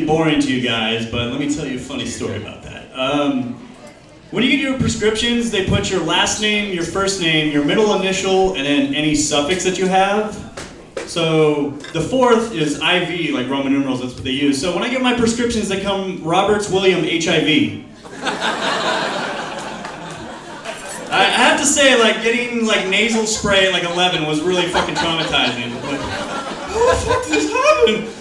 boring to you guys, but let me tell you a funny story about that. When you get your prescriptions, they put your last name, your first name, your middle initial, and then any suffix that you have. So the fourth is IV, like Roman numerals, that's what they use. So when I get my prescriptions, they come Roberts William HIV. I have to say, like, getting like nasal spray at like 11 was really fucking traumatizing. Like, how the fuck did this happen?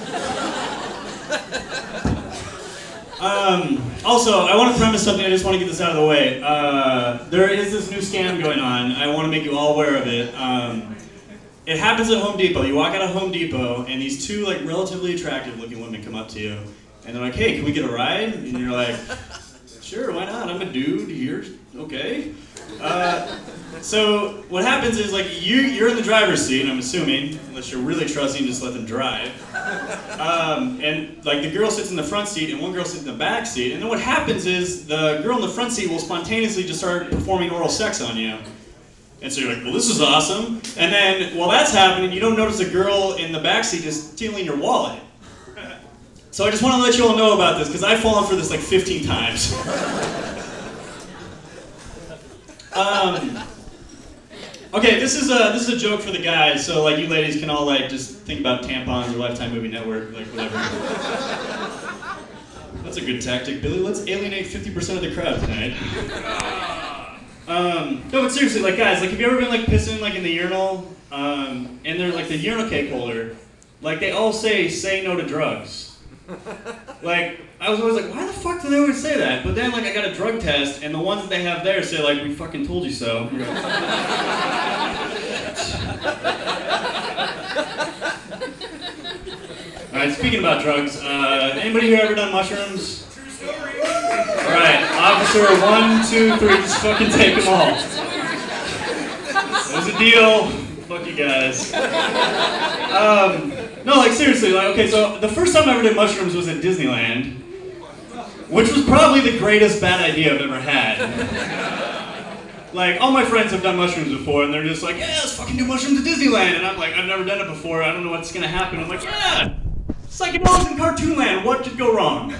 Also, I want to premise something. I just want to get this out of the way. There is this new scam going on. I want to make you all aware of it. It happens at Home Depot. You walk out of Home Depot, and these two like relatively attractive-looking women come up to you, and they're like, "Hey, can we get a ride?" And you're like, "Sure, why not? I'm a dude here. Okay." So what happens is like you're in the driver's seat, I'm assuming, unless you're really trusting, just let them drive. And like the girl sits in the front seat and one girl sits in the back seat, and then what happens is the girl in the front seat will spontaneously just start performing oral sex on you. And so you're like, well, this is awesome. And then while that's happening, you don't notice the girl in the back seat just stealing your wallet. So I just want to let you all know about this because I've fallen for this like 15 times. Okay, this is a joke for the guys, so like you ladies can all like just think about tampons or Lifetime Movie Network, like whatever. That's a good tactic, Billy. Let's alienate 50% of the crowd tonight. No, but seriously, like guys, like have you ever been like pissing like in the urinal, and they're like the urinal cake holder, like they all say no to drugs. Like, I was always like, why the fuck do they always say that? But then, like, I got a drug test, and the ones that they have there say, like, we fucking told you so. Alright, speaking about drugs, anybody here ever done mushrooms? True story. Alright, officer 1, 2, 3, just fucking take them all. There's a deal. Fuck you guys. No, like seriously, like okay, so the first time I ever did mushrooms was at Disneyland, which was probably the greatest bad idea I've ever had. Like, all my friends have done mushrooms before, and they're just like, yeah, let's fucking do mushrooms at Disneyland, and I'm like, I've never done it before, I don't know what's gonna happen. I'm like, yeah, psychedelics in Cartoonland, what could go wrong?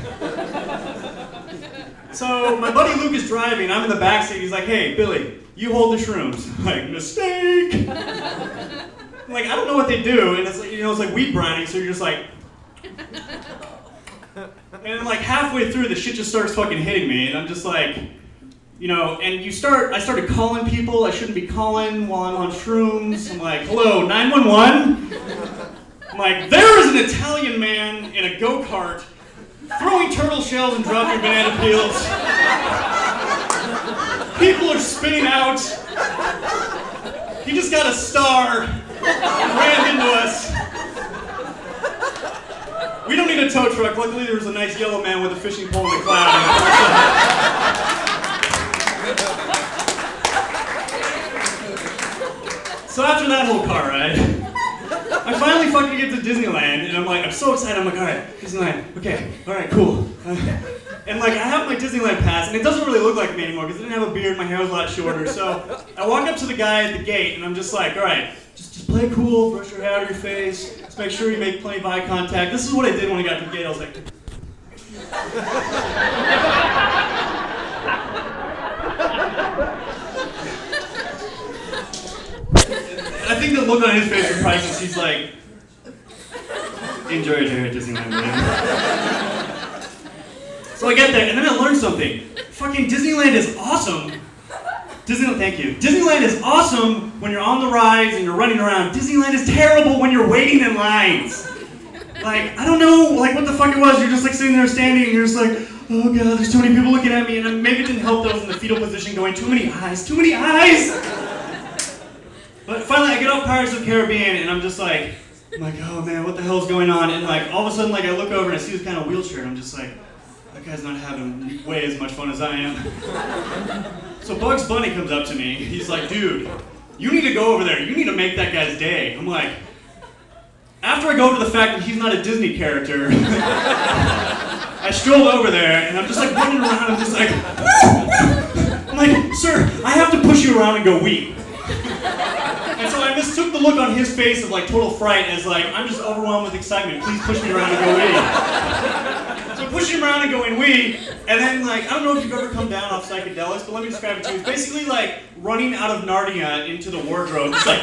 So my buddy Luke is driving, I'm in the backseat, he's like, hey, Billy, you hold the shrooms. I'm like, mistake! Like, I don't know what they do, and it's like, you know, it's like weed brownie, so you're just like... And then like halfway through, the shit just starts fucking hitting me, and I'm just like, you know, and I started calling people I shouldn't be calling while I'm on shrooms. I'm like, hello, 911? I'm like, there is an Italian man in a go-kart throwing turtle shells and dropping banana peels. People are spinning out. He just got a star. Ran into us. We don't need a tow truck. Luckily, there was a nice yellow man with a fishing pole in the cloud. So after that whole car ride, I finally fucking get to Disneyland, and I'm so excited. I'm like, all right, Disneyland. Okay, all right, cool. And like, I have my Disneyland pass, and it doesn't really look like me anymore because I didn't have a beard. My hair was a lot shorter. So I walk up to the guy at the gate, and I'm just like, all right. Just play it cool, brush your hair out of your face, just make sure you make plenty of eye contact. This is what I did when I got to the gate. I was like... I think the look on his face was priceless. He's like... Enjoy your hair at Disneyland, man. So I get there, and then I learned something. Fucking Disneyland is awesome. Thank you. Disneyland is awesome when you're on the rides and you're running around. Disneyland is terrible when you're waiting in lines. Like, I don't know, like what the fuck it was. You're just like sitting there standing and you're just like, oh god, there's too many people looking at me. And maybe it didn't help that I was in the fetal position going, too many eyes, too many eyes. But finally I get off Pirates of the Caribbean and I'm like, oh man, what the hell's going on? And like, all of a sudden like I look over and I see this kind of wheelchair and I'm just like, that guy's not having way as much fun as I am. So Bugs Bunny comes up to me, he's like, dude, you need to go over there, you need to make that guy's day. I'm like, after I go over the fact that he's not a Disney character, I stroll over there and I'm just like running around, I'm just like, I'm like, sir, I have to push you around and go wee. And so I mistook the look on his face of like total fright as like, I'm just overwhelmed with excitement. Please push me around and go wee. So I push him around and going wee, and then like, I don't know if you've ever come down off psychedelics, but let me describe it to you. It's basically like running out of Narnia into the wardrobe. It's like,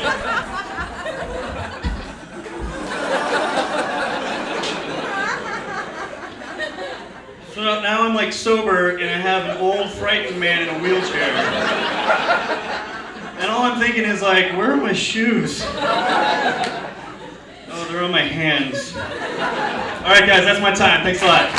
so now I'm like sober and I have an old frightened man in a wheelchair. And all I'm thinking is like, where are my shoes? Oh, they're on my hands. All right, guys, that's my time. Thanks a lot.